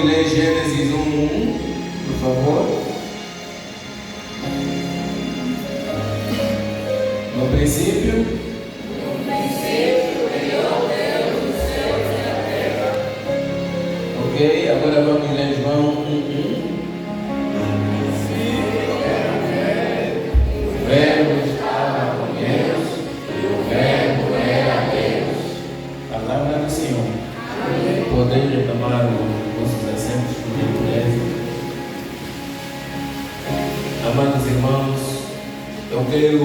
vamos ler Gênesis 1:1, por favor. No princípio, criou Deus os céus e a terra. Ok, agora vamos ler João 1:1. O Verbo estava com Deus e o Verbo era Deus. Palavra do Senhor. Podem retomar os assentos, por gentileza. Amados irmãos, eu quero,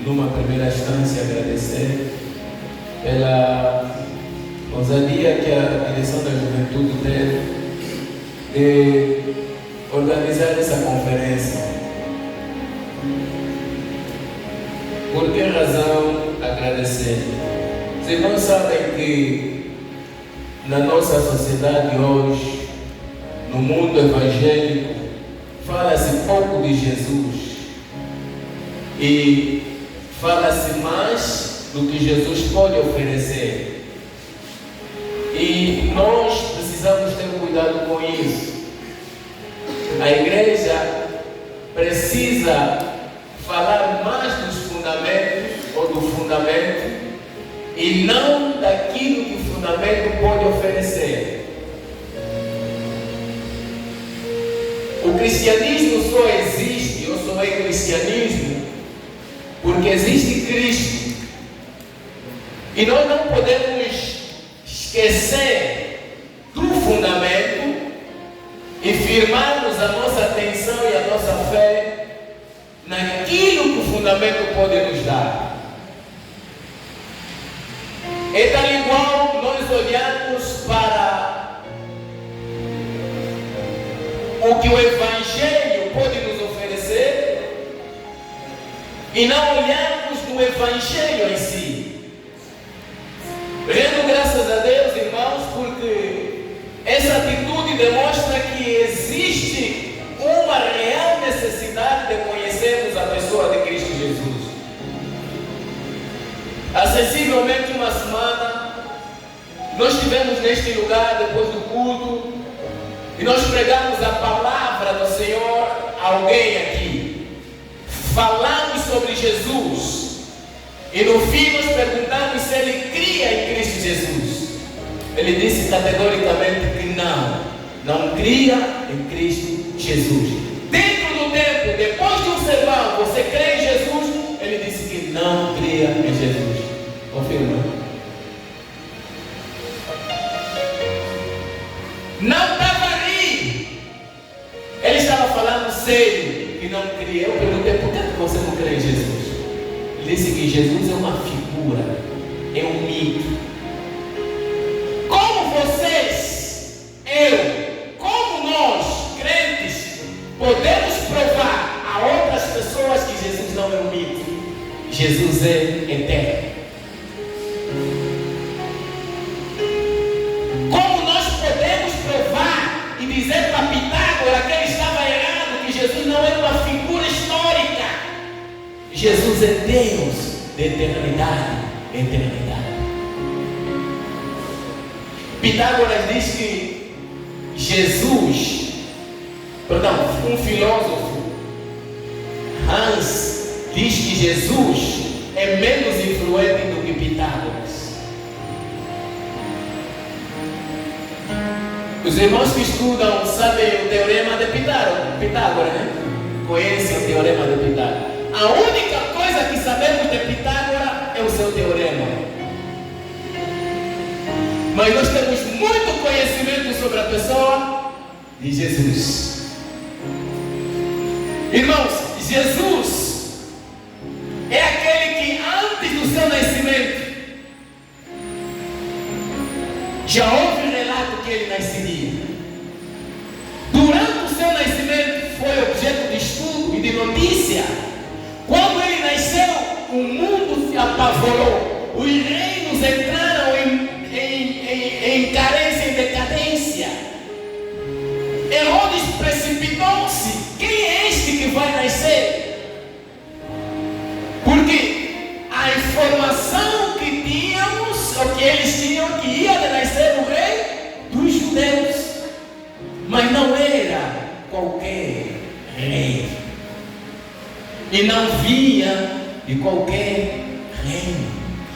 numa primeira instância, agradecer pela ousadia que a direção da juventude teve de organizar essa conferência. Por que razão agradecer? Os irmãos sabem que na nossa sociedade hoje, no mundo evangélico, fala-se pouco de Jesus e fala-se mais do que Jesus pode oferecer. E nós precisamos ter cuidado com isso. A igreja precisa falar mais dos fundamentos ou do fundamento e não daquilo que o fundamento pode oferecer. O cristianismo só existe, ou só é cristianismo, porque existe Cristo. E nós não podemos esquecer do fundamento e firmarmos a nossa atenção e a nossa fé naquilo que o fundamento pode nos dar. É tal igual nós olharmos para o que o Evangelho pode nos oferecer e não olharmos no Evangelho em si. Rendo graças a Deus, irmãos, porque essa atitude demonstra que existe uma real necessidade de conhecermos a pessoa de Cristo Jesus. Há sensivelmente uma semana, nós estivemos neste lugar depois do culto e nós pregamos a palavra do Senhor a alguém aqui. Falamos sobre Jesus e no fim nós perguntamos se ele cria em Cristo Jesus. Ele disse categoricamente que não cria em Cristo Jesus. Dentro do tempo, depois de um sermão, você crê em Jesus? Ele disse que não cria em Jesus. Confirma. Não estava ali. Ele estava falando sério que não cria. Eu perguntei, por que você não crê em Jesus? Ele disse que Jesus é uma figura, é um mito. Como vocês, como nós, crentes, podemos provar a outras pessoas que Jesus não é um mito? Jesus é eterno. Como nós podemos provar e dizer para Pitágoras que ele estava errado, que Jesus não é uma figura histórica? Jesus é Deus de eternidade em eternidade. Pitágoras diz que um filósofo, Hans, diz que Jesus é menos influente do que Pitágoras. Os irmãos que estudam sabem o teorema de Pitágoras, né? Conhecem o teorema de Pitágoras. A única coisa que sabemos de Pitágoras é o seu teorema. Mas nós temos muito conhecimento sobre a pessoa de Jesus. Irmãos, Jesus é aquele que antes do seu nascimento já houve relato que ele nasceria. Durante o seu nascimento foi objeto de estudo e de notícia. Quando ele nasceu, o mundo se apavorou. Os reinos entraram em carência, em decadência. Herodes precipitou-se. Quem é este que vai nascer? Porque a informação que tínhamos, ou que eles tinham, que ia nascer o rei dos judeus. mas não era qualquer rei. E não vinha de qualquer reino.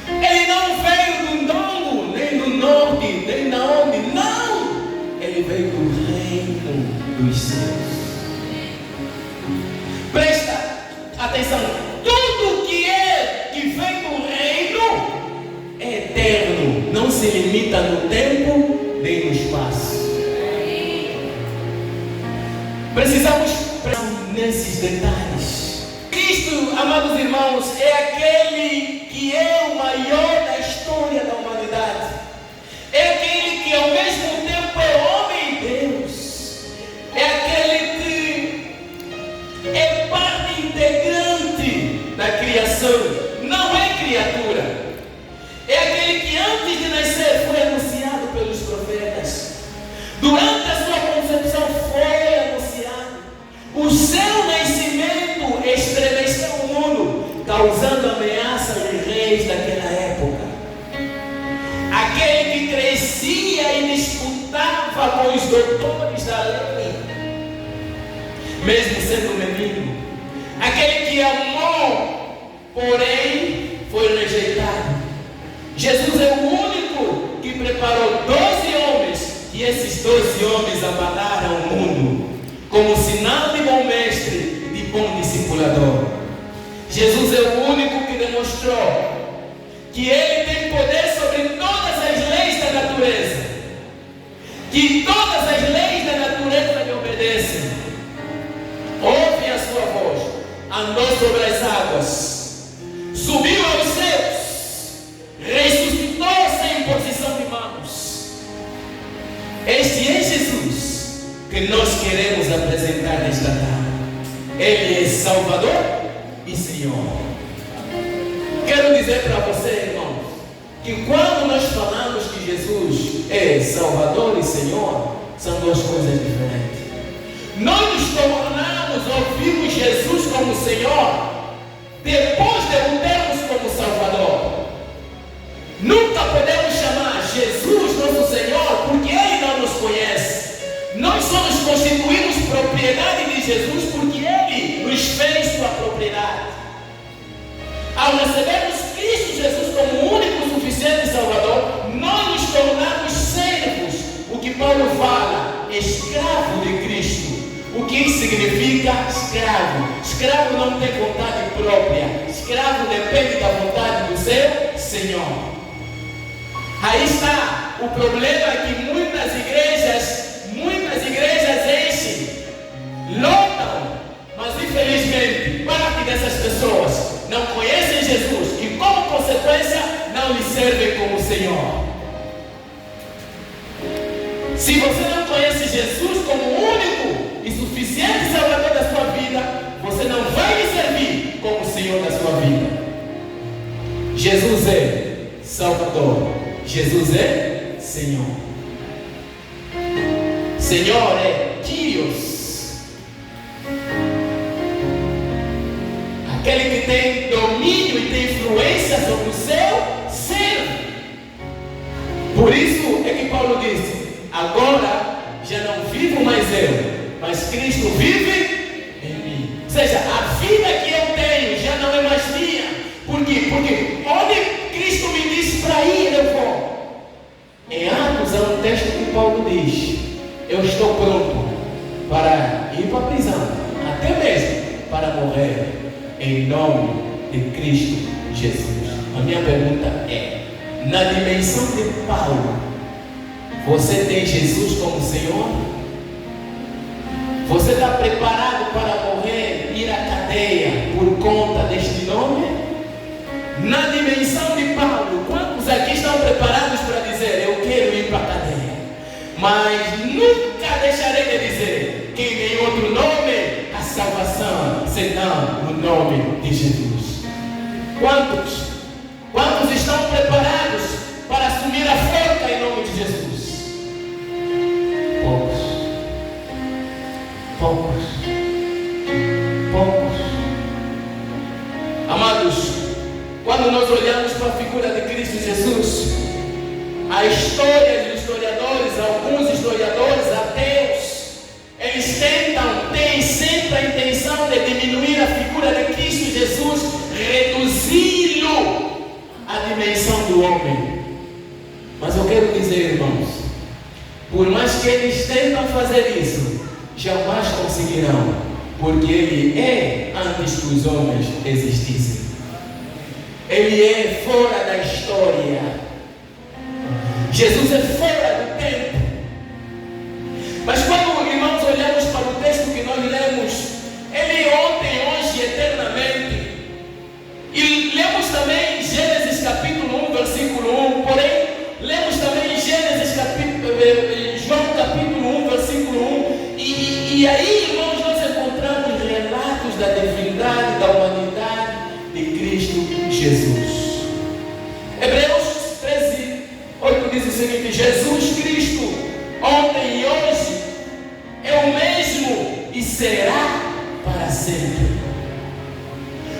Ele não veio do Longo, nem do Norte, nem da onde. Não! Ele veio do reino dos céus. Presta atenção. Tudo que vem do reino é eterno. Não se limita no tempo nem no espaço. Precisamos prestar nesses detalhes. Cristo, amados irmãos, é aquele que é o maior da história da humanidade. É aquele que ao mesmo tempo é homem e Deus. É aquele que é parte integrante da criação. Não é criatura. É aquele que antes de nascer foi anunciado pelos profetas. Durante a sua concepção foi anunciado. O seu nascimento estremeceu o mundo, causando ameaça aos reis daquela época. Aquele que crescia e disputava com os doutores da lei, mesmo sendo menino. Aquele que amou, porém foi rejeitado. Jesus é o único que preparou 12 homens, e esses 12 homens abalaram o mundo como sinal de bom mestre, bom discipulador. Jesus é o único que demonstrou que Ele tem poder sobre todas as leis da natureza, que todas as leis da natureza lhe obedecem. Ouve a sua voz, andou sobre as águas, subiu aos céus, ressuscitou-se em posição de mãos. Este é Jesus que nós queremos apresentar nesta tarde. Ele é Salvador e Senhor. Quero dizer para você, irmãos, que quando nós falamos que Jesus é Salvador e Senhor, são duas coisas diferentes. Nós nos tornamos, ouvimos Jesus como Senhor depois de o termos como Salvador. Nunca podemos chamar Jesus nosso Senhor porque Ele não nos conhece. Nós só nos constituímos propriedade de Jesus porque Ele nos fez sua propriedade. Ao recebermos Cristo Jesus como o único e suficiente Salvador, nós nos tornamos servos. O que Paulo fala, escravo de Cristo. O que isso significa? Escravo. Escravo não tem vontade própria. Escravo depende da vontade do seu Senhor. Aí está o problema, é que muitas igrejas enchem, lotam, mas infelizmente parte dessas pessoas não conhecem Jesus e como consequência não lhe servem como Senhor. Se você não conhece Jesus como o único e suficiente Salvador da sua vida, você não vai lhe servir como Senhor da sua vida. Jesus é Salvador, Jesus é Senhor. Senhor é Deus, aquele que tem domínio e tem influência sobre o seu ser. Por isso é que Paulo disse: agora já não vivo mais eu, mas Cristo vive em mim. Ou seja, a vida que eu tenho já não é mais minha. Por quê? Porque onde Cristo me disse para ir, eu vou. Em Atos há um texto que Paulo diz: eu estou pronto para ir para a prisão, até mesmo para morrer em nome de Cristo Jesus. A minha pergunta é: na dimensão de Paulo, você tem Jesus como Senhor? Você está preparado para morrer, ir à cadeia por conta deste nome? Na dimensão de Paulo, quantos aqui estão preparados para dizer: eu quero ir para a cadeia, mas nunca deixarei de dizer que em nenhum outro nome há salvação senão no nome de Jesus? Quantos estão preparados para assumir a forca em nome de Jesus? Poucos. Amados, quando nós olhamos para a figura de Cristo Jesus, a história dos historiadores, alguns historiadores ateus, mas que eles tentam fazer isso, jamais conseguirão, porque Ele é antes que os homens existissem. Ele é fora da história. Jesus é fora do tempo. Mas quando, irmãos, olhamos para o texto que nós lemos, Ele é ontem, hoje, eternamente. E lemos também Gênesis capítulo 1, versículo 1. Porém, lemos também Gênesis João capítulo 1, versículo 1. E aí, irmãos, nós encontramos relatos da divindade, da humanidade de Cristo Jesus. Hebreus 13, 8 diz o seguinte: Jesus Cristo, ontem e hoje, é o mesmo e será para sempre.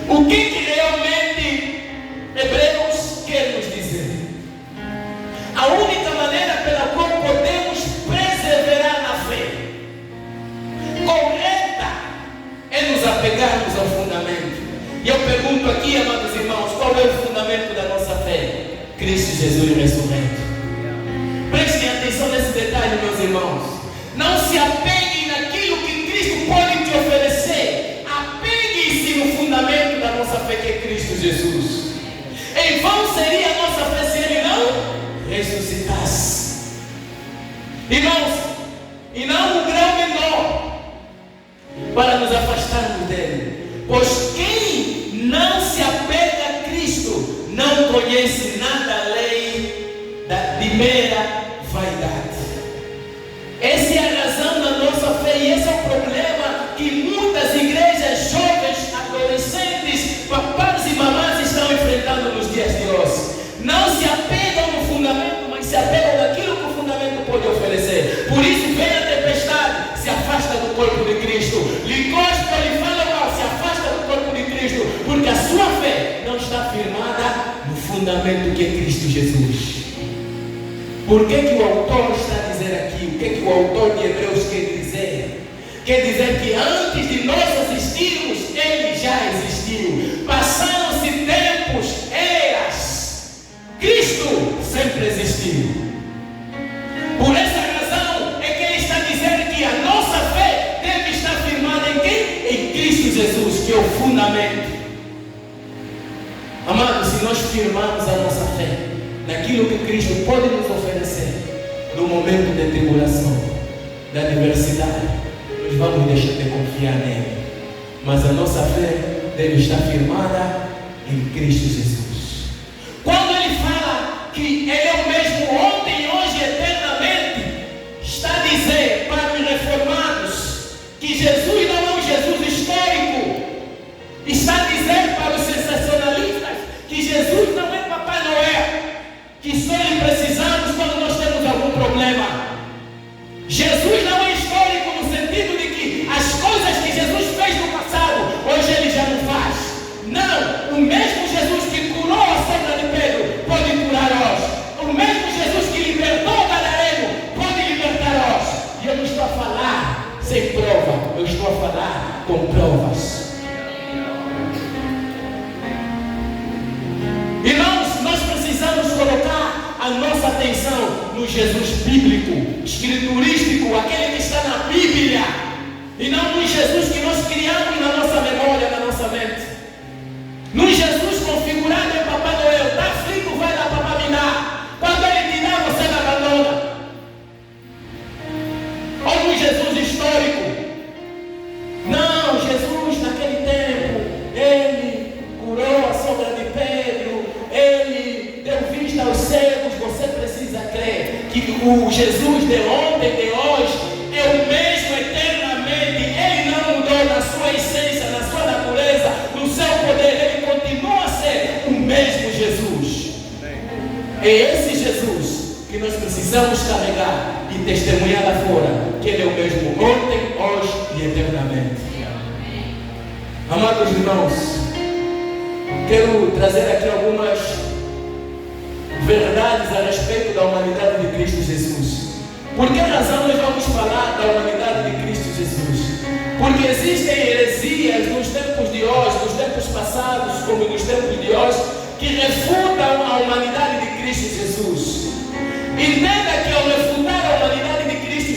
O que realmente Hebreus quer nos dizer? A única maneira pela qual podemos perseverar na fé correta é nos apegarmos ao fundamento. E eu pergunto aqui, amados irmãos, qual é o fundamento da nossa fé? Cristo Jesus ressurreto. Prestem atenção nesse detalhe, meus irmãos. Não se apeguem naquilo que Cristo pode te oferecer. Apeguem-se no fundamento da nossa fé, que é Cristo Jesus. Em vão seria a nossa fé se Ele não ressuscitasse. Irmãos, e não um grau menor para nos afastarmos dele. Pois quem não se apega a Cristo não conhece nada além de mera vaidade. Essa é a razão da nossa fé e esse é o problema que muitas igrejas jovens, adolescentes, papás e mamás estão enfrentando nos dias de hoje. Não se apegam no fundamento, mas se apegam naquilo que o fundamento pode oferecer. Por isso vem a tempestade, se afasta do corpo de Cristo. Lhe gosta, lhe fala mal, se afasta do corpo de Cristo, porque a sua fé não está firmada no fundamento que é Cristo Jesus. Por que o autor está a dizer aqui? O que o autor de Hebreus quer dizer? Quer dizer que antes de nós existirmos, Ele já existiu. Passaram-se tempos, eras. Cristo sempre existiu. Por essa razão é que Ele está dizendo que a nossa fé deve estar firmada em quem? Em Cristo Jesus, que é o fundamento. Amados, se nós firmarmos a nossa fé naquilo que Cristo pode nos oferecer no momento de tribulação, da adversidade, nós vamos deixar de confiar nele. Mas a nossa fé deve estar firmada em Cristo Jesus. Quando Ele fala que Ele é o mesmo ontem, hoje, eternamente, está a dizer para os reformados que Jesus não é um Jesus histórico. Está a dizer para os sensacionalistas que Jesus não é Papai Noel, que só lhe precisamos quando nós temos algum problema. Jesus não é histórico no sentido de que as coisas que Jesus fez no passado, hoje Ele já não faz. Não, o mesmo Jesus que curou a sombra de Pedro pode curar hoje. O mesmo Jesus que libertou o gadareno pode libertar hoje. E eu não estou a falar sem prova, eu estou a falar com provas. Irmãos, nós precisamos colocar a nossa atenção no Jesus bíblico, escriturístico, aquele que está na Bíblia, e não no Jesus que nós criamos na nossa memória, na nossa mente. No Jesus configurado em Papai Noel, está aflito, vai dar para maminar. Quando Ele te dá, você não abandona. Ou no Jesus histórico. Não, Jesus naquele tempo, Ele curou a sombra de Pedro, Ele deu vista aos cegos. Você precisa crer que o Jesus de ontem, de hoje, é o mesmo eternamente. Ele não mudou na sua essência, na sua natureza, no seu poder. Ele continua a ser o mesmo Jesus. É esse Jesus que nós precisamos carregar e testemunhar lá fora, que Ele é o mesmo ontem, hoje e eternamente. Amados irmãos, quero trazer aqui algumas verdades a respeito da humanidade de Cristo Jesus. Por que razão nós vamos falar da humanidade de Cristo Jesus? Porque existem heresias nos tempos de hoje, nos tempos passados, como nos tempos de hoje, que refutam a humanidade de Cristo Jesus. Entenda que ao refutar a humanidade de Cristo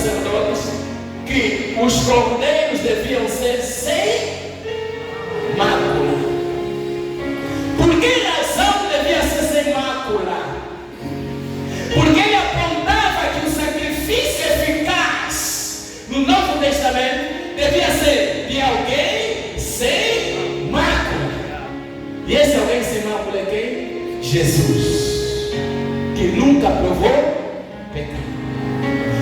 sacerdotes que os cordeiros deviam ser sem mácula. Por que razão devia ser sem mácula? Porque ele apontava que o sacrifício eficaz no Novo Testamento devia ser de alguém sem mácula. E esse alguém sem mácula é quem? Jesus, que nunca provou pecado.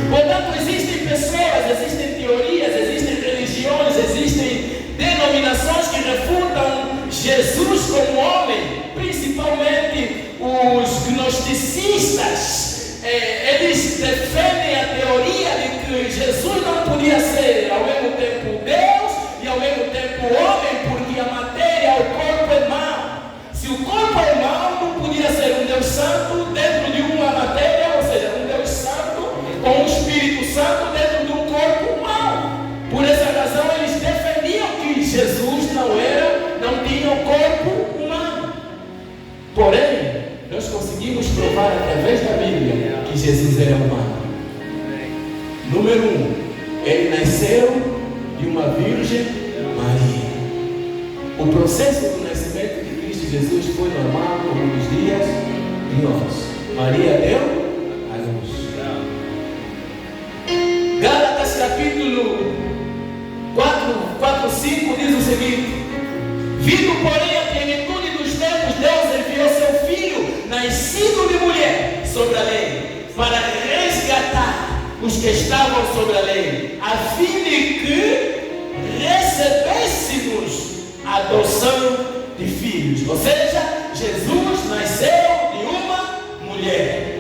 Portanto, existem pessoas, existem teorias, existem religiões, existem denominações que refutam Jesus como homem, principalmente os gnosticistas. Eles defendem a teoria de que Jesus não podia ser ao mesmo tempo Deus e ao mesmo tempo homem, porque a matéria, o corpo é mau. Se o corpo é mau, não podia ser um Deus Santo dentro de uma matéria, ou seja, um Deus Santo com um Espírito Santo dentro de um corpo mau. Por essa razão, eles defendiam que Jesus não tinha um corpo humano. Porém, nós conseguimos provar através da Bíblia que Jesus era humano. Número 1, ele nasceu de uma Virgem Maria. O processo do nascimento de Cristo Jesus foi normal como nos dias de hoje. Maria deu a luz. Gálatas capítulo 4:5 diz o seguinte: vindo porém a plenitude dos tempos, Deus enviou seu Filho, nascido de mulher, sobre a lei, para resgatar os que estavam sobre a lei, a fim de que recebêssemos a adoção de filhos. Ou seja, Jesus nasceu de uma mulher.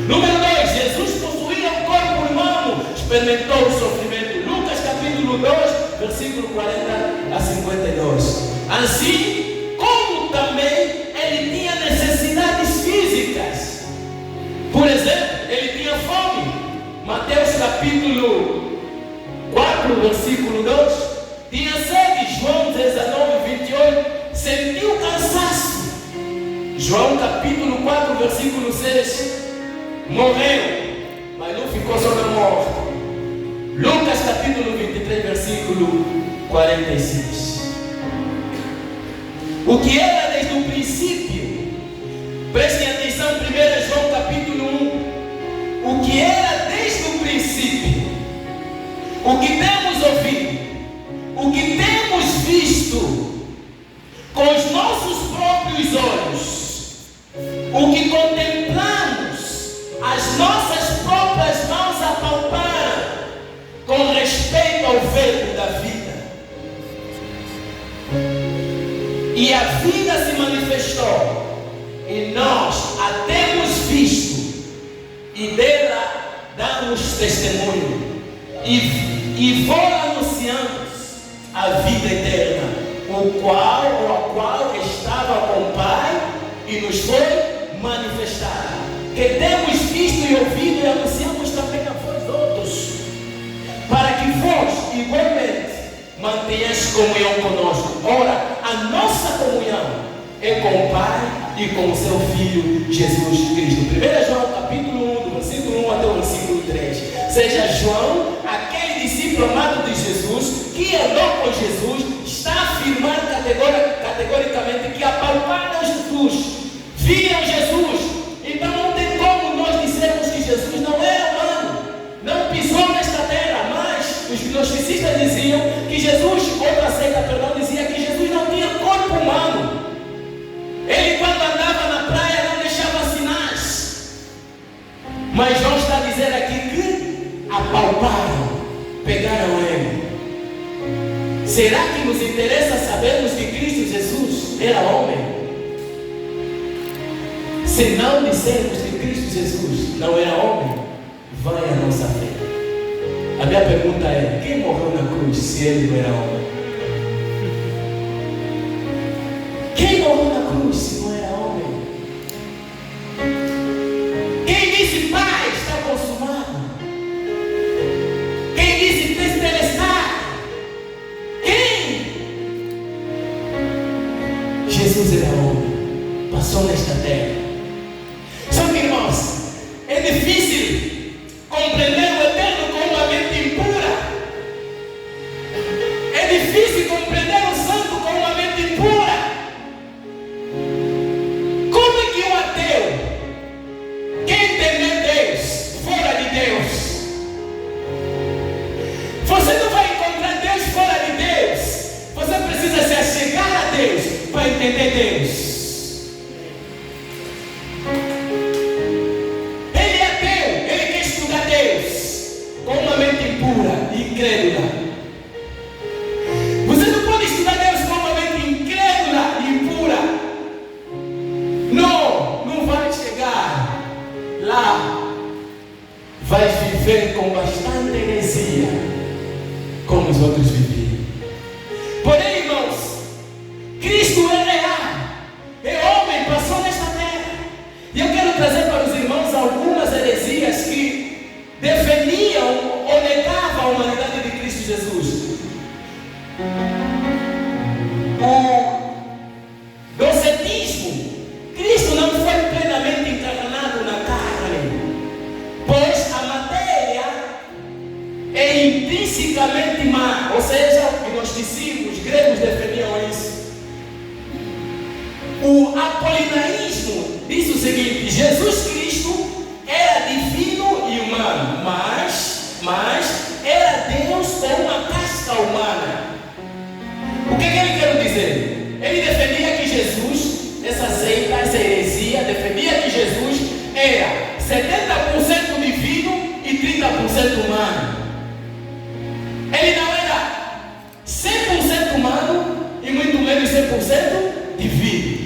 Número 2, Jesus possuía um corpo humano, experimentou o sofrimento. Lucas capítulo 2, versículo 40 a 52. Assim como também ele tinha necessidades físicas. Por exemplo, ele tinha fome. Mateus capítulo 4, versículo 2. Tinha sede. João 19:28. Sentiu cansaço. João capítulo 4, versículo 6. Morreu, mas não ficou só na morte. Lucas capítulo 23, versículo 46. O que era desde o princípio, prestem atenção, 1 João capítulo 1. O que era desde o princípio, o que temos ouvido, o que temos visto com os nossos próprios olhos, o que contemplamos, as nossas próprias mãos apalparam com respeito ao verbo da vida. E a vida se manifestou, e nós a temos visto, e dela damos testemunho, e vos anunciamos a vida eterna, a qual estava com o Pai e nos foi manifestada. Que temos visto e ouvido e anunciamos também a vós outros, para que vós igualmente mantenhas comunhão conosco. Ora, a nossa comunhão é com o Pai e com o seu Filho Jesus Cristo. 1 João capítulo 1, do versículo 1 até o versículo 3. Seja João, aquele discípulo amado de Jesus, que andou com Jesus, está a afirmar categoricamente que apalparam Jesus, viram Jesus. Então não tem como nós dizermos que Jesus não era humano, não pisou nesta terra. Mas os gnosticistas diziam que Jesus, outra seita, dizia que Jesus não tinha corpo humano. Ele, quando andava na praia, não deixava sinais. Mas João está a dizer aqui que apalparam, pegaram ele. Será que nos interessa sabermos que Cristo Jesus era homem? Se não dissermos que Cristo Jesus não era homem, vai a nossa fé. A minha pergunta é: quem morreu na cruz se ele não era homem? Quem morreu na cruz se não era homem? Quem disse Pai, está consumado? Quem disse Tetelestai? Quem? Jesus era homem, passou nesta terra. Só que, irmãos, é difícil compreender o eterno entender Deus. Ele é ateu, ele quer estudar Deus com uma mente impura e incrédula. Você não pode estudar Deus com uma mente incrédula e impura. Não vai chegar lá. Vai viver com bastante heresia, como os outros viviam. Porém, irmãos, Cristo é real, é homem, passou nesta terra. E eu quero trazer para os irmãos algumas heresias que definiam ou negavam a humanidade de Cristo Jesus. O docetismo. Cristo não foi plenamente encarnado na carne, pois a matéria é intrinsecamente má. Ou seja, o gnosticismo, os gregos defendiam isso. O apolinaísmo diz o seguinte: Jesus Cristo era divino e humano, mas era Deus com uma casca humana. O que ele quer dizer? Ele defendia que Jesus, essa seita, essa heresia, defendia que Jesus era 70% divino e 30% humano. Ele não era 100% humano e muito menos 100% divino.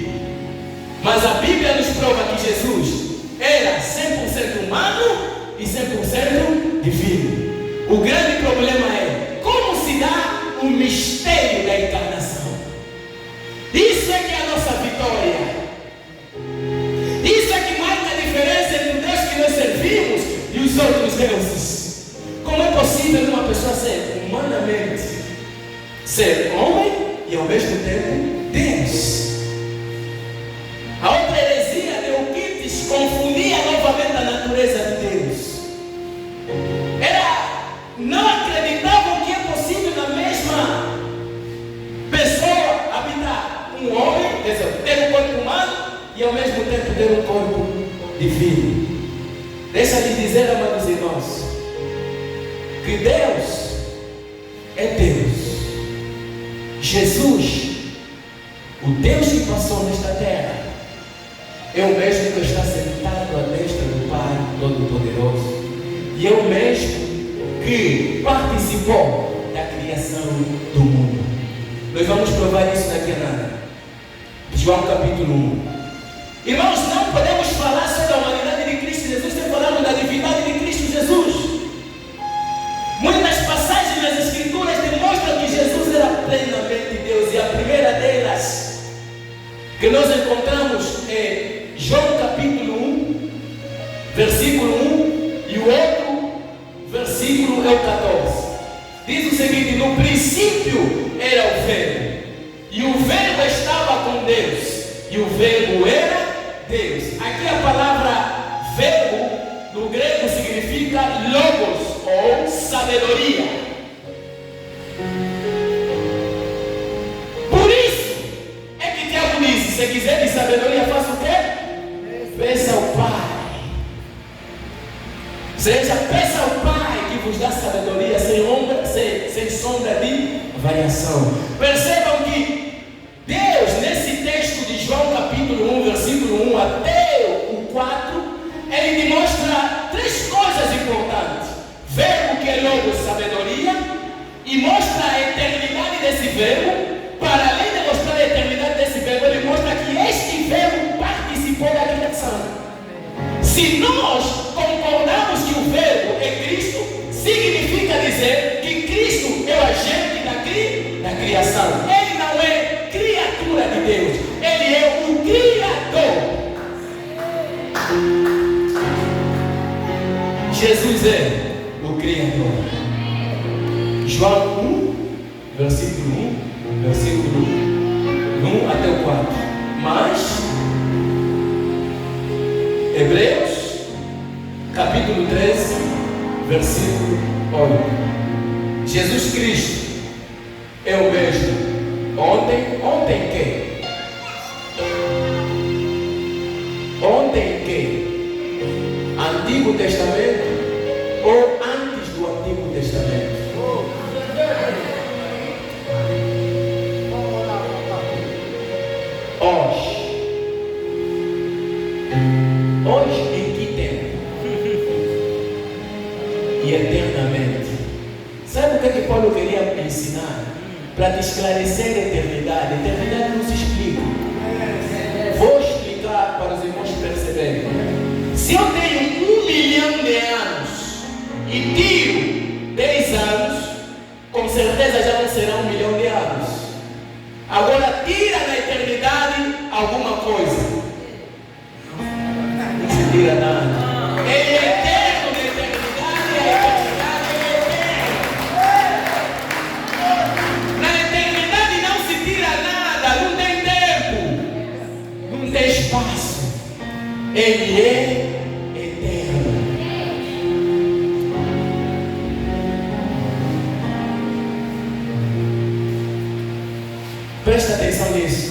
Mas a Bíblia nos prova que Jesus era 100% humano e 100% divino. O grande problema é como se dá o mistério da encarnação. Isso é que é a nossa vitória. Isso é que marca a diferença entre o Deus que nós servimos e os outros deuses. Como é possível uma pessoa ser humanamente, ser homem e ao mesmo tempo Deus? A outra heresia de Euclides confundia novamente a natureza de Deus. Não acreditavam que é possível na mesma pessoa habitar um homem, quer dizer, ter um corpo humano e ao mesmo tempo ter um corpo divino. Deixa-lhe dizer, amados irmãos, que Deus é Deus. Jesus, o Deus que passou nesta terra, é o mesmo que está sentado à destra do Pai Todo-Poderoso. E é o mesmo que participou da criação do mundo. Nós vamos provar isso daqui a nada. João capítulo 1. Irmãos, não podemos falar sobre a humanidade de Cristo Jesus sem falarmos da divindade de Cristo Jesus. Muitas passagens nas Escrituras demonstram que Jesus era plenamente Deus. E a primeira delas que nós encontramos é João capítulo 1, versículo 1, e o outro versículo é o 14. Diz o seguinte: no princípio era o Verbo, e o Verbo estava com Deus, e o Verbo era Deus. Aqui a palavra verbo no grego significa logos ou sabedoria. Por isso é que Tiago disse: se quiser de sabedoria, faça o quê? Peça ao Pai. Seja, peça ao Pai que vos dá sabedoria sem sombra de variação. Percebam que Deus, nesse texto de João capítulo 1, versículo 1 até o 4, ele demonstra três coisas importantes. Verbo, que é logo sabedoria, e mostra a eternidade desse verbo. Para além de mostrar a eternidade desse verbo, ele mostra que este verbo participou da criação. Se nós concordamos que o verbo é Cristo, significa dizer que Cristo é o agente da criação. Ele não é criatura de Deus, ele é o Criador. Jesus é o Criador. João 1, versículo 1 até o 4. Mas Hebreus capítulo 13, versículo 8. Jesus Cristo é o mesmo ontem que? Ontem que? Antigo Testamento ou antes do Antigo Testamento? Sabe o que é que Paulo queria ensinar? Para te esclarecer a eternidade. A eternidade não se explica. Vou explicar para os irmãos perceberem. Se eu tenho 1 milhão de anos e tiro 10 anos, com certeza já não será 1 milhão de anos. Agora tira na eternidade alguma coisa. Não se tira nada. Ele é eterno na eternidade, a eternidade é eterna. Na eternidade não se tira nada, não tem tempo, não tem espaço. Ele é eterno. Presta atenção nisso.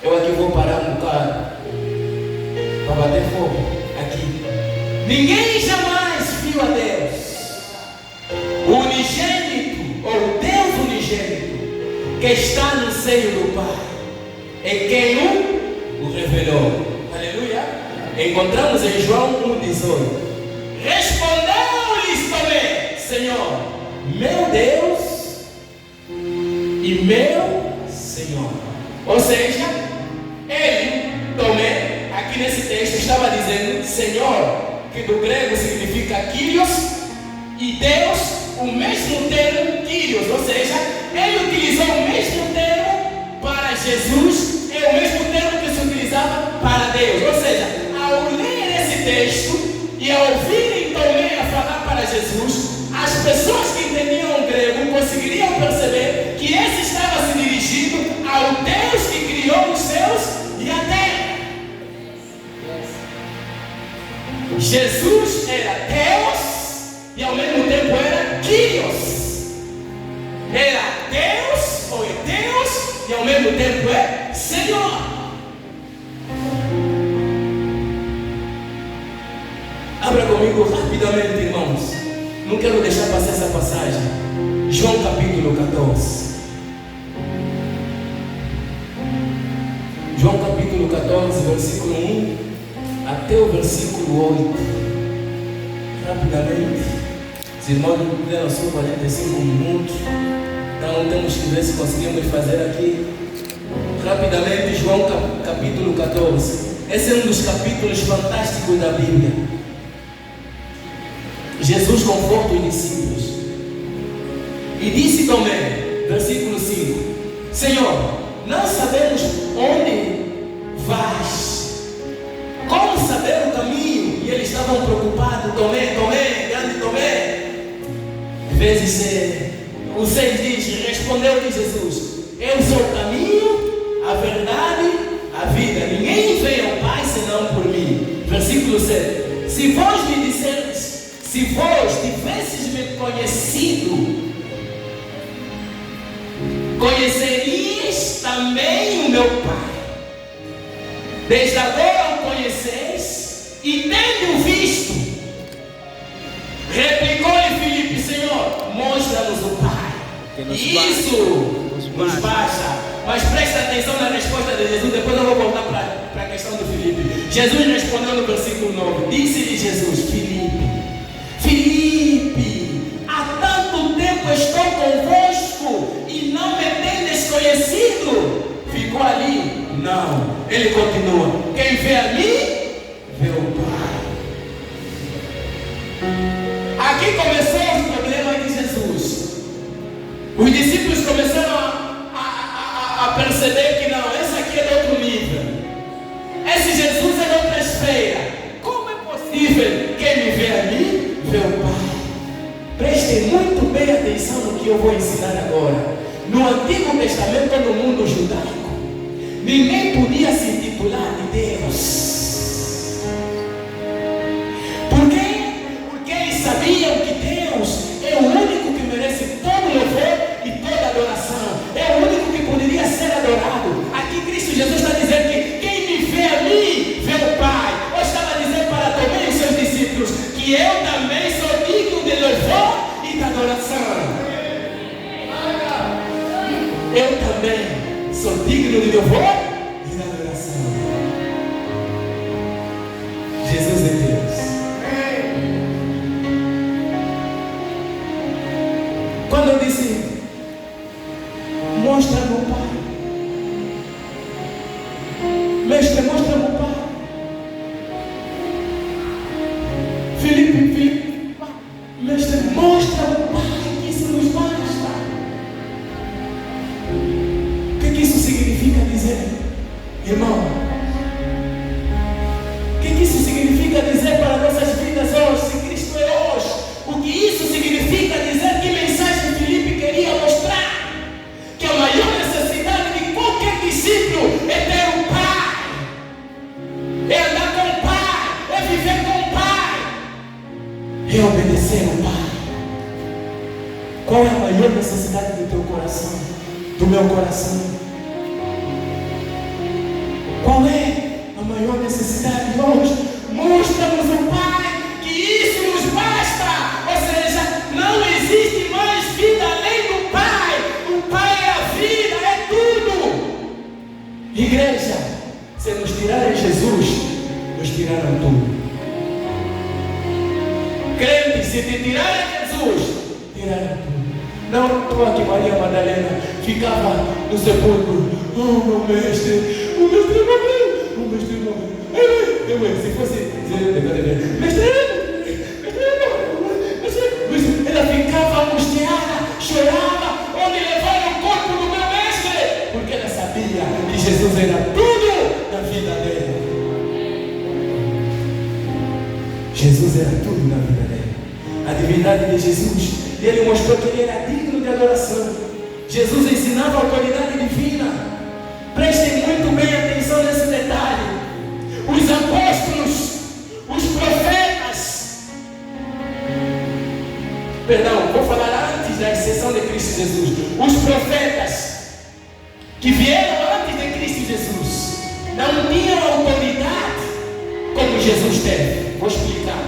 Eu aqui vou parar um bocado para bater fogo. Aqui. Ninguém jamais viu a Deus. O unigênito, ou Deus unigênito, que está no seio do Pai, é quem o revelou. Aleluia. Encontramos em João 1,18. Respondeu-lhes Tomé: Senhor, meu Deus e meu Senhor. Ou seja, ele, Tomé, aqui nesse texto estava dizendo Senhor, que do grego significa Kyrios, e Deus, o mesmo termo Kyrios. Ou seja, ele utilizou o mesmo termo para Jesus, é o mesmo termo que se utilizava para Deus. Ou seja, ao ler esse texto e ao ouvirem Tomé a falar para Jesus, as pessoas que entendiam o grego conseguiriam perceber que esse estava se dirigindo ao Deus que criou os céus e a terra. Jesus era Deus e ao mesmo tempo era Kyrios. Era Deus, ou é Deus, e ao mesmo tempo é Senhor. Abra comigo rapidamente, irmãos. Não quero deixar passar essa passagem. João capítulo 14. João capítulo 14, versículo 1 até o versículo 8. Rapidamente. Os irmãos me deram só 45 minutos. Então temos que ver se conseguimos fazer aqui rapidamente. João capítulo 14. Esse é um dos capítulos fantásticos da Bíblia. Jesus conforta os discípulos. E disse Tomé, versículo 5: Senhor, não sabemos onde vais. Como saber o caminho? E eles estavam preocupados. Tomé, grande Tomé. Às vezes o 6 diz, respondeu-lhe Jesus: Eu sou o caminho, a verdade, a vida. Ninguém vem ao Pai senão por mim. Versículo 7: Se vós me disseres, se vós tivesses me conhecido, conhecerias também o meu Pai. Desde agora o conheceis e tendo visto. Replicou-lhe Filipe: Senhor, mostra-nos o Pai. Isso nos basta. Mas presta atenção na resposta de Jesus. Depois eu vou voltar para a questão do Filipe. Jesus respondeu no versículo 9. Disse-lhe Jesus: Filipe, há tanto tempo estou convosco e não me tendes conhecido. Ficou ali? Não. Ele continua: quem vê a mim, vê o Pai. Aqui começou o problema de Jesus. Os discípulos começaram a perceber que não, esse aqui é de outro nível. Esse Jesus é de outra esfera. Como é possível? Quem me vê a mim, vê o Pai. Prestem muito bem atenção no que eu vou ensinar agora. No Antigo Testamento, no mundo judaico, ninguém podia se intitular de Deus. Por quê? Porque eles sabiam que Deus é o único que merece todo louvor e toda adoração. É o único que poderia ser adorado. Aqui Cristo Jesus está dizendo que quem me vê a mim, vê o Pai. Ou estava dizendo para Tomé e seus discípulos que eu também sou digno de louvor e de adoração. Eu também sou digno de louvor e de adoração. Jesus é Deus. Quando eu disse, mostra-me o Pai. Mestre, mostra-me o Pai. Filipe, mestre, mostra-me o Pai, que isso nos basta. O que isso significa dizer, irmão? O que isso significa dizer para nossas vidas hoje, se Cristo é hoje? O que isso significa dizer? Que mensagem Filipe queria mostrar? Que a maior necessidade de qualquer discípulo é ter o Pai, é andar com o Pai, é viver com o Pai, é obedecer ao Pai. Qual é a maior necessidade do teu coração, do meu coração? Qual é a maior necessidade hoje? Mostra-nos o Pai, que isso nos basta. Ou seja, não existe mais vida além do Pai. O Pai é a vida, é tudo. Igreja, se nos tirarem Jesus, nos tiraram tudo. Crente, se te tirarem Jesus, tiraram tudo. Não estou aqui, Maria Madalena ficava no sepulcro. Oh, meu mestre, o mestre morreu, o mestre morreu. Se fosse mestre, ela ficava angustiada, chorava, onde levaram o corpo do meu mestre, porque ela sabia que Jesus era tudo na vida dela. Jesus era tudo na vida dela. A divindade de Jesus, e ele mostrou que ele era digno de adoração. Jesus ensinava a autoridade divina. Prestem muito bem atenção nesse detalhe. Os apóstolos, os profetas, perdão, vou falar antes da exceção de Cristo Jesus. Os profetas que vieram antes de Cristo Jesus não tinham autoridade como Jesus teve. Vou explicar.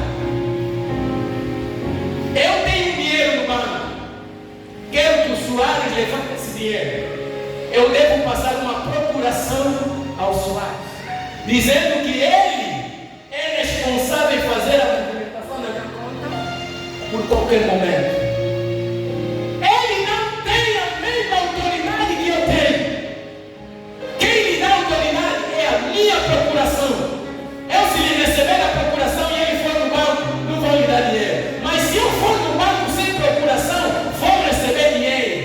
Eu tenho dinheiro no banco, quero que o Soares levante esse dinheiro. Eu devo passar uma procuração ao Soares, dizendo que ele é responsável em fazer a movimentação da minha conta por qualquer momento. Ele não tem a mesma autoridade que eu tenho. Quem lhe dá autoridade é a minha procuração. Eu, se lhe receber a procuração e ele for no banco, não vou lhe dar dinheiro. Mas se eu for no banco sem procuração, vou receber dinheiro.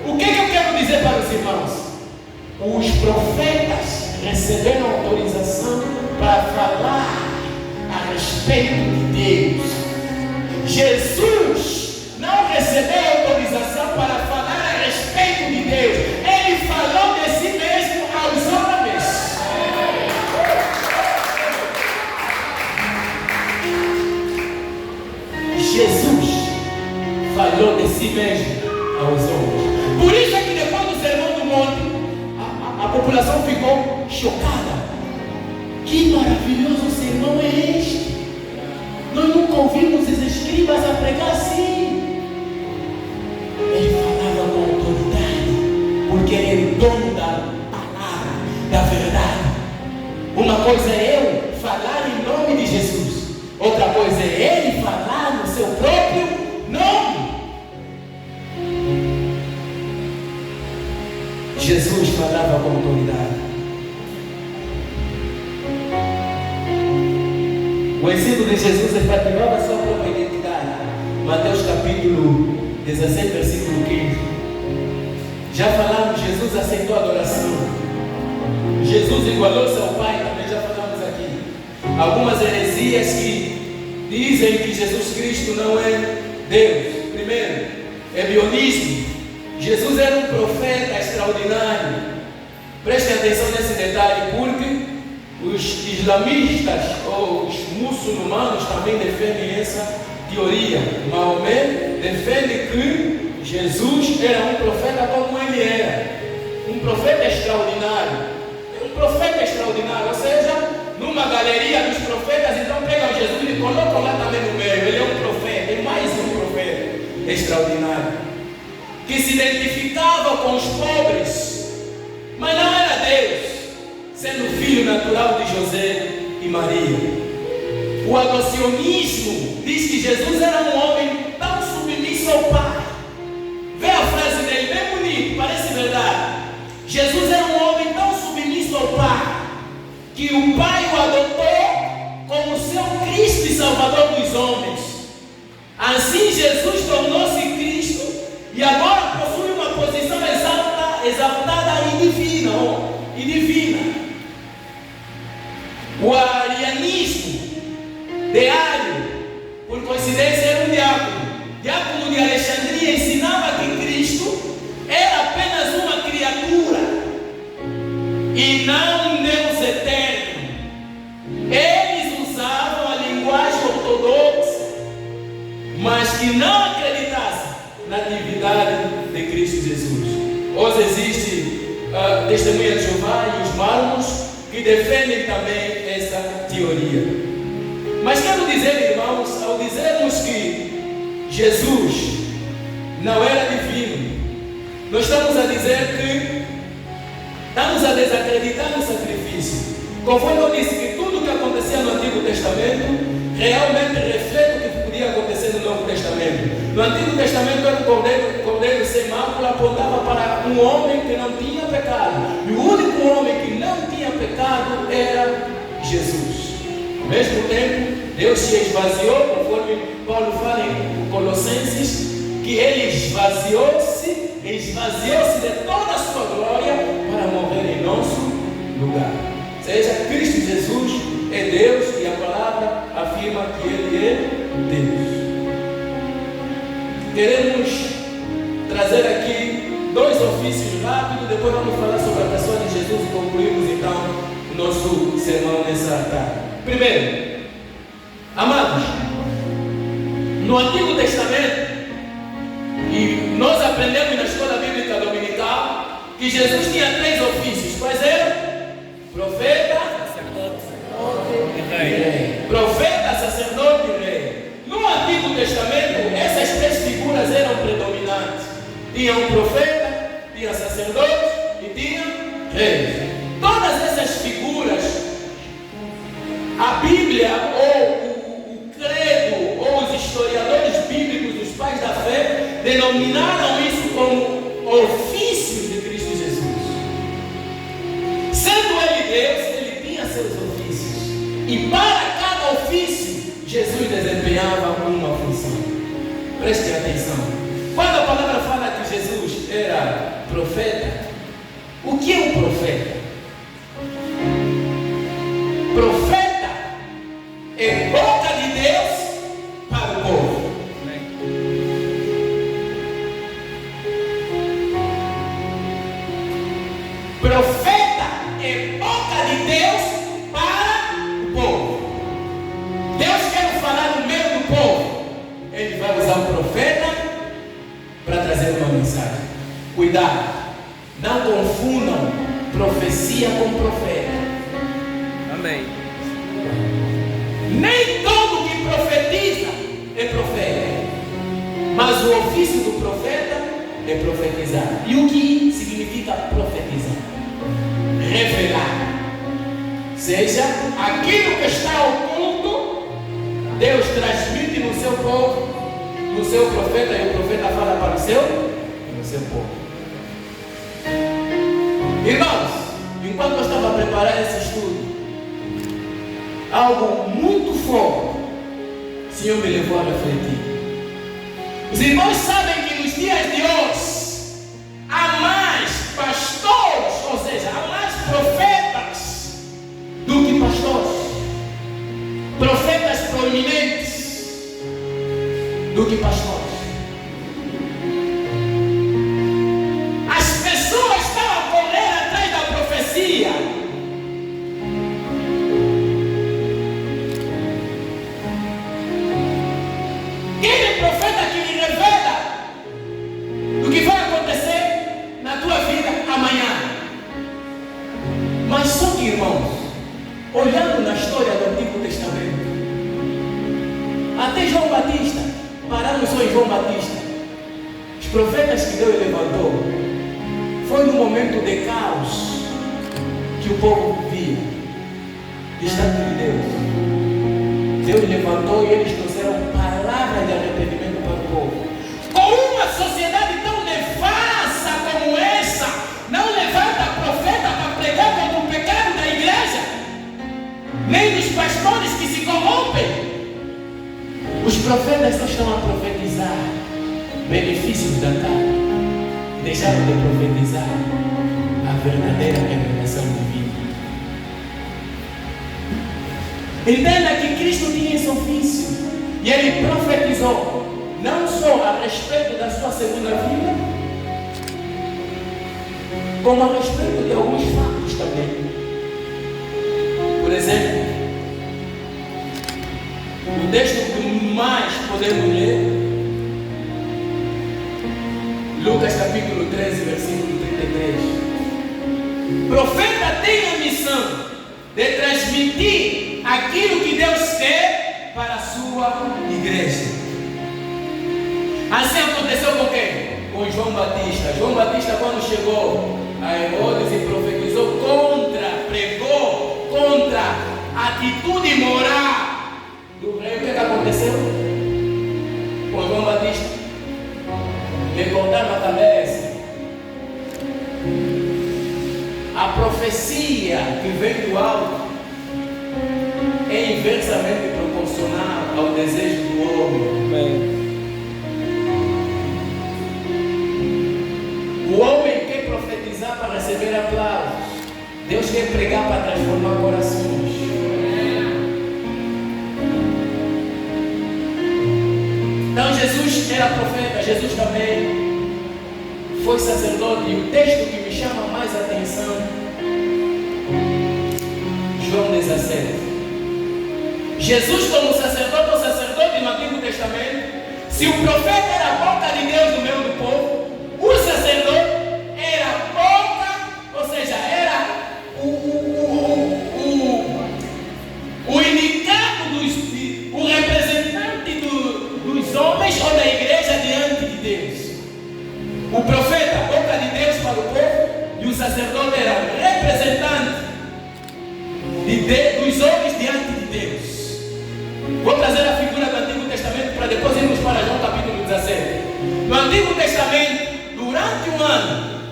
O que eu quero dizer para os irmãos? Os profetas receberam autorização para falar a respeito de Deus. Jesus não recebeu autorização para falar a respeito de Deus. Ele falou de si mesmo aos homens. Jesus falou de si mesmo aos homens. Por isso é que depois do Sermão do Monte, a população ficou chocada. Que maravilhoso sermão é este? Nós nunca ouvimos os escribas a pregar assim. Ele falava com autoridade, porque ele é o dono da palavra, da verdade. Uma coisa é eu falar em nome de Jesus, outra coisa é ele falar no seu próprio nome. Jesus falava com autoridade. O ensino de Jesus efetivava a sua própria identidade. Mateus capítulo 16, versículo 15. Já falamos, Jesus aceitou a adoração. Jesus igualou-se ao Pai, também já falamos aqui. Algumas heresias que dizem que Jesus Cristo não é Deus. Primeiro, é bionismo. Jesus era um profeta extraordinário. Prestem atenção nesse detalhe, porque os islamistas ou os muçulmanos também defendem essa teoria. Maomé defende que Jesus era um profeta como ele era, um profeta extraordinário. Um profeta extraordinário, ou seja, numa galeria dos profetas, então pegam Jesus e colocam lá também no meio. Ele é um profeta, é mais um profeta extraordinário, que se identificava com os pobres, mas não era Deus, sendo filho natural de José e Maria. O adocionismo diz que Jesus era um homem tão submisso ao Pai, e divina. O arianismo de Ario, por coincidência, era um diácono. Diácono de Alexandria ensinava que Cristo era apenas uma criatura e não um Deus eterno. Eles usavam a linguagem ortodoxa, mas que não acreditassem na divindade de Cristo Jesus. Hoje existe Testemunha de Jeová e os Mármons que defendem também essa teoria. Mas quero dizer, irmãos, ao dizermos que Jesus não era divino, nós estamos a dizer que estamos a desacreditar no sacrifício. Conforme eu disse que tudo o que acontecia no Antigo Testamento realmente reflete o que podia acontecer no Novo Testamento. No Antigo Testamento era um cordeiro sem mácula, apontava para um homem que não tinha pecado. E o único homem que não tinha pecado era Jesus. Ao mesmo tempo, Deus se esvaziou, conforme Paulo fala em Colossenses, que ele esvaziou-se de toda a sua glória para morrer em nosso lugar. Ou seja, Cristo Jesus é Deus e a palavra afirma que Ele é Deus. Queremos trazer aqui 2 ofícios rápidos, depois vamos falar sobre a pessoa de Jesus e concluímos então o nosso sermão nessa tarde. Primeiro, amados, no Antigo Testamento, e nós aprendemos na escola bíblica dominical que Jesus tinha 3 ofícios. Quais eram? Profeta, sacerdote e rei. Profeta, sacerdote e rei. No Antigo Testamento, essas 3 figuras eram predominantes. Tinha um profeta, tinha sacerdote e tinha rei. Todas essas figuras, a Bíblia ou o credo ou os historiadores bíblicos, os pais da fé, denominaram isso como ofícios de Cristo Jesus. Sendo Ele Deus, Ele tinha seus ofícios. E para cada ofício, Jesus desempenhava uma função. Prestem atenção. Quando a palavra fala que Jesus era profeta, o que é um profeta? Profeta é boca de Deus para o povo. Profeta é boca de Deus para o povo. Deus quer falar no meio do povo. Ele vai usar um profeta para trazer uma mensagem. Cuidado, não confundam profecia com profeta. Amém. Nem todo que profetiza é profeta, mas o ofício do profeta é profetizar. E o que significa profetizar? Revelar. Seja, aquilo que está oculto, Deus transmite no seu povo, no seu profeta, e o profeta fala para o seu povo. Irmãos, enquanto eu estava a preparar esse estudo, algo muito forte o Senhor me levou a refletir. Os irmãos sabem que nos dias de hoje há mais pastores, ou seja, há mais profetas do que pastores. Profetas proeminentes do que pastores. As pessoas estão a correr atrás da profecia. Aquele profeta que lhe revela o que vai acontecer na tua vida amanhã. Mas só que, irmãos, olhando na história do Antigo Testamento, até João Batista, paramos só em João Batista, os profetas que Deus levantou, foi no momento de caos que o povo via distante de Deus. Deus levantou e eles trouxeram palavras de arrependimento para o povo. Com uma sociedade tão nefasta como essa, não levanta profeta para pregar contra o pecado da igreja, nem dos pastores que se corrompem. Os profetas só estão a profetizar benefícios da carne, deixaram de profetizar a verdadeira revelação divina. Entenda que Cristo tinha esse ofício e Ele profetizou não só a respeito da sua segunda vinda, como a respeito de alguns fatos também. Por exemplo, o texto que mais podemos ler, Lucas capítulo 13, versículo 33. Profeta tem a missão de transmitir aquilo que Deus quer para a sua igreja. Assim aconteceu com quem? Com João Batista. João Batista, quando chegou a Herodes e profetizou pregou contra a atitude moral do rei, o que aconteceu com João Batista? Lhe cortaram a cabeça. A profecia que vem do alto é inversamente proporcional ao desejo do homem. O homem quer profetizar para receber aplausos. Deus quer pregar para transformar corações. Então Jesus era profeta, Jesus também foi sacerdote. E o texto que me chama mais a atenção, João 17. Jesus como sacerdote ou sacerdote no Antigo Testamento, se o profeta era a boca de Deus no meio do povo, o sacerdote era a boca, ou seja, era o indicado, o representante dos homens ou da igreja diante de Deus. O profeta, a boca de Deus para o povo, e o sacerdote era o representante dos homens diante de Deus. Vou trazer a figura do Antigo Testamento para depois irmos para João capítulo 17. No Antigo Testamento, durante um ano,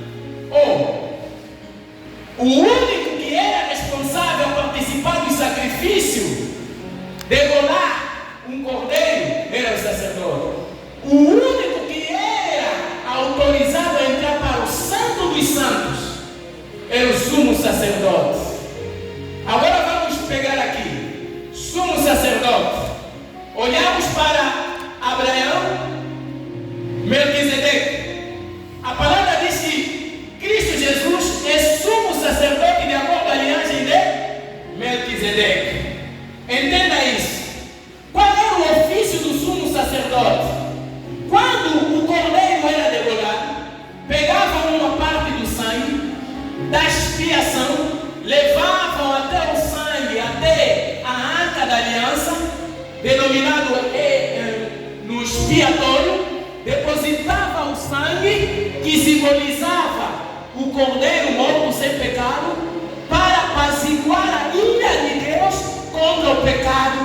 o único que era responsável por participar do sacrifício, degolar um cordeiro, era o sacerdote. O único que era autorizado a entrar para o Santo dos Santos era o sumo sacerdote. Agora vamos pegar aqui, sumo sacerdote. Olhamos para Abraão, Melquisedeque. A palavra diz que Cristo Jesus é sumo sacerdote de acordo com a linhagem de Melquisedeque. Entenda isso. Qual era o ofício do sumo sacerdote? Quando o cordeiro era degolado, pegavam uma parte do sangue da expiação, levavam até o sangue, até a arca da aliança, denominado no expiatório, depositava o sangue que simbolizava o cordeiro morto sem pecado, para apaziguar a ira de Deus contra o pecado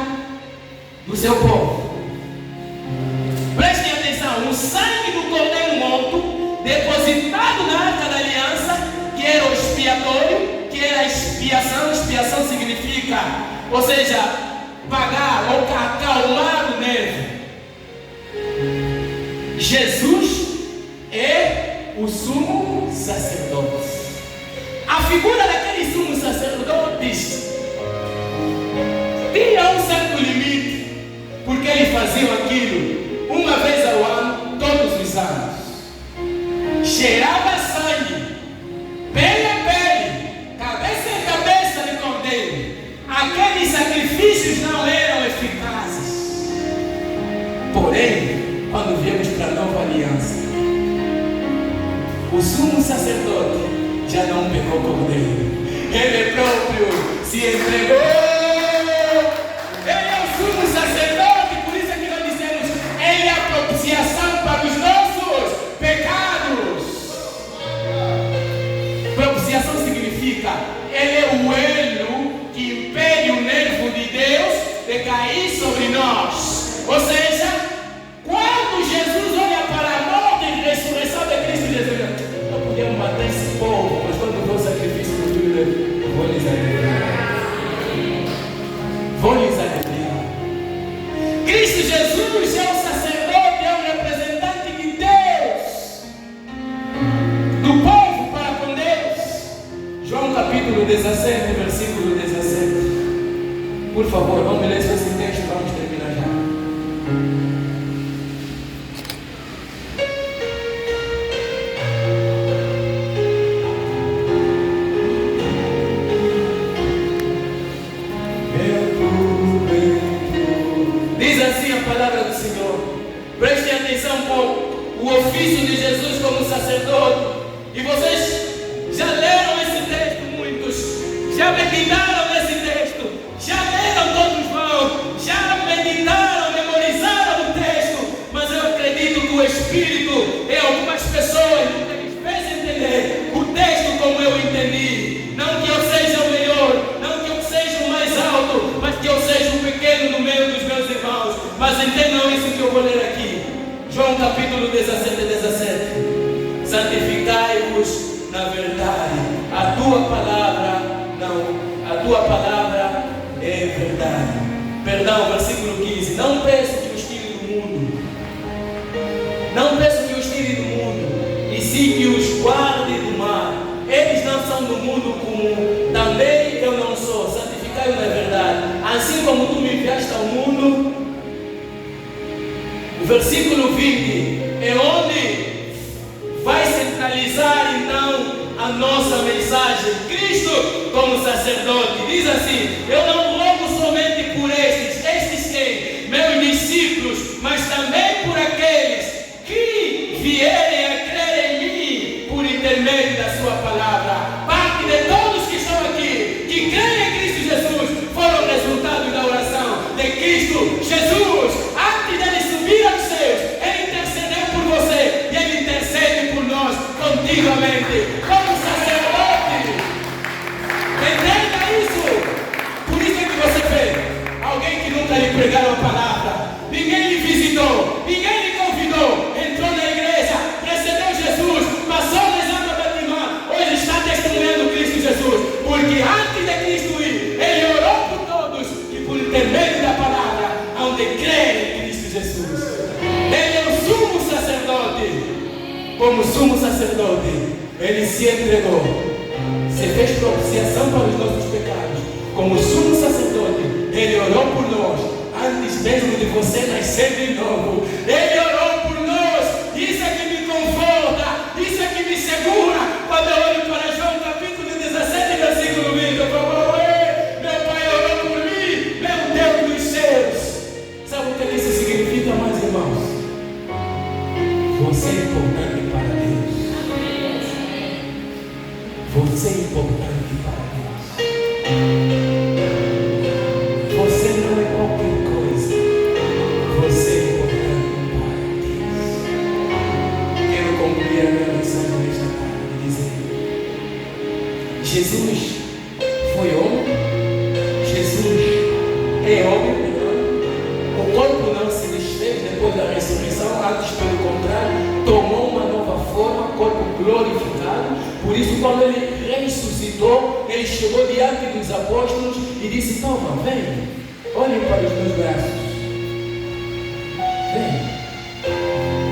do seu povo. Prestem atenção, o sangue do cordeiro morto depositado na arca da aliança, que era o expiatório, que era a expiação. Expiação significa, ou seja, pagar ou acalmar o nervo. Jesus é o sumo sacerdote. A figura daquele sumo sacerdote tinha um certo limite, porque eles faziam aquilo uma vez ao ano, todos os anos. Cheirava sangue, pele a pele, cabeça a cabeça de cordeiro. Aqueles sacrifícios não eram eficazes. Porém, quando viemos para a nova aliança, o sumo sacerdote já não pegou cordeiro. Ele próprio se entregou. Ele é o sumo sacerdote, por isso é que nós dizemos, ele é a propiciação para os nossos pecados. Propiciação significa, ele é o elo que impede o nervo de Deus de cair sobre nós. Ou seja, quando Jesus olha para a morte e ressurreição de Cristo, ele diz: não podemos matar esse povo, mas quando for o sacrifício do Filho, eu vou lhes agradar. 17, versículo 17. Por favor, vamos ler esse texto, vamos terminar já. Diz assim a palavra do Senhor. Prestem atenção com o ofício de Jesus como sacerdote. E vocês já leram esse texto, muitos. Já meditaram nesse texto. Já leram todos vão. Já meditaram, memorizaram o texto. Mas eu acredito que o Espírito em algumas pessoas nunca lhes fez entender o texto como eu entendi. Não que eu seja o melhor, não que eu seja o mais alto, mas que eu seja o pequeno no meio dos meus irmãos. Mas entendam isso que eu vou ler aqui. João capítulo 17, 17. Santificai-vos na verdade. A tua palavra é verdade. Perdão, versículo 15. Não peço que os tire do mundo. Não peço que os tire do mundo, e sim que os guarde do mal. Eles não são do mundo comum, também eu não sou. Santificai-vos na verdade. Assim como tu me enviaste ao mundo. O versículo 20 é onde vai centralizar então a nossa mensagem. Cristo como sacerdote diz assim: eu não rogo somente por estes quem? Meus discípulos, mas também por aqueles que vierem a crer em mim por intermédio da sua palavra. Parte de todos que estão aqui, que creem em Cristo Jesus, foram resultado da oração de Cristo Jesus. Antes dele subir aos céus, ele intercedeu por você e ele intercede por nós continuamente como sacerdote. Entenda isso. Por isso é que você vê alguém que nunca lhe pregaram a palavra, ninguém lhe visitou, ninguém lhe convidou, entrou na igreja, recebeu Jesus, passou no exame batismal, hoje está testemunhando Cristo Jesus, porque antes de Cristo ir, ele orou por todos e por intermédio da palavra, onde crê em Cristo Jesus. Ele é o sumo sacerdote. Como sumo sacerdote, ele se entregou, se fez propiciação para os nossos pecados. Como sumo sacerdote, ele orou por nós, antes mesmo de você nascer de novo. Ele orou por nós. Isso é que me conforta, isso é que me segura. Quando eu olho para João capítulo 17, versículo 20, eu falo: meu Pai orou por mim, meu Deus dos céus. Sabe o que isso significa, meus irmãos? Você é importante para Deus. Você é importante para Deus. Você não é qualquer coisa. Você é importante para Deus. Quero concluir a minha mensagem nesta tarde dizendo: Jesus foi homem. Jesus é homem. O corpo não se desfez depois da ressurreição, antes pelo contrário, tomou uma nova forma, corpo glorificado. Por isso, quando ele ressuscitou, ele chegou diante dos apóstolos e disse: toma, vem, olhem para os meus braços,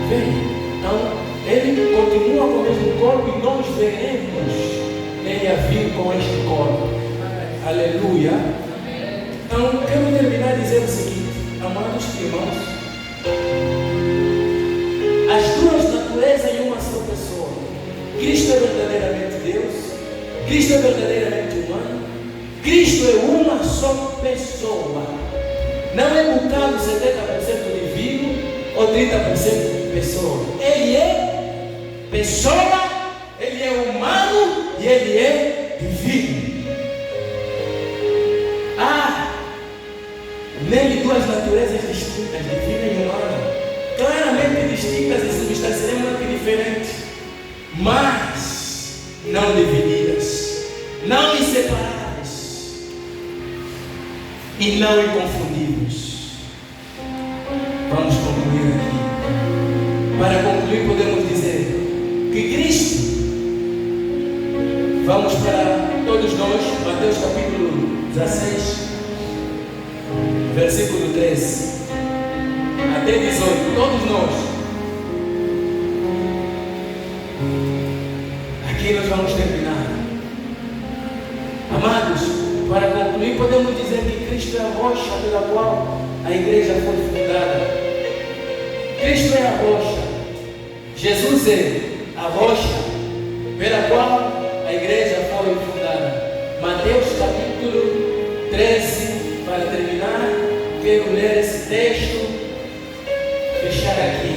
vem. Então, ele continua com o mesmo corpo e nós veremos ele a vir com este corpo. Aleluia. Então, quero terminar dizendo o seguinte: amados irmãos, as duas naturezas em uma só pessoa. Cristo é verdadeiramente Deus, Cristo é verdadeiramente humano, Cristo é uma só pessoa. Não é um bocado 70% divino ou 30% pessoa. Ele é pessoa, ele é humano e ele é divino. Nele duas naturezas distintas, divina e humana, claramente distintas e substancialmente diferentes, mas não divididas, não inseparadas e não inconfundíveis. Vamos concluir aqui. Para concluir, podemos dizer que Cristo, vamos para todos nós, Mateus capítulo 16, versículo 13 até 18, todos nós. Aqui nós vamos terminar. A Amados, para concluir, podemos dizer que Cristo é a rocha pela qual a igreja foi fundada. Cristo é a rocha. Jesus é a rocha pela qual a igreja foi fundada. Mateus capítulo 13, para terminar, quero ler esse texto, fechar aqui.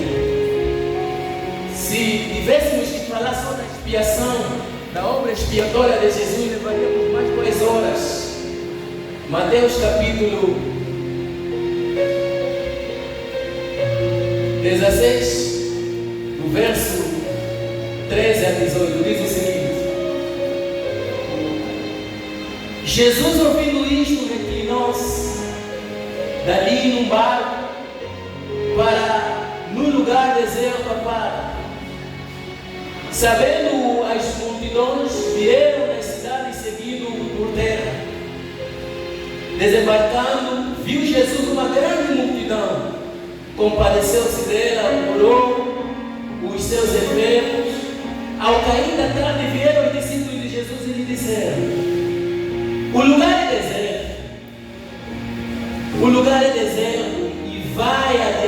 Se tivéssemos que falar só da expiação, da obra expiatória de Jesus, levaríamos mais 2 horas. Mateus capítulo 16, do verso 13 a 18, diz o seguinte: Jesus, ouvindo isto, reclinou-se dali num barco para num lugar deserto à parte. Sabendo as multidões, vieram da cidade seguindo por terra. Desembarcando, viu Jesus uma grande multidão, compadeceu-se dela, curou os seus enfermos. Ao cair da tarde, vieram os discípulos de Jesus e lhe disseram: o lugar é deserto, e vai adiante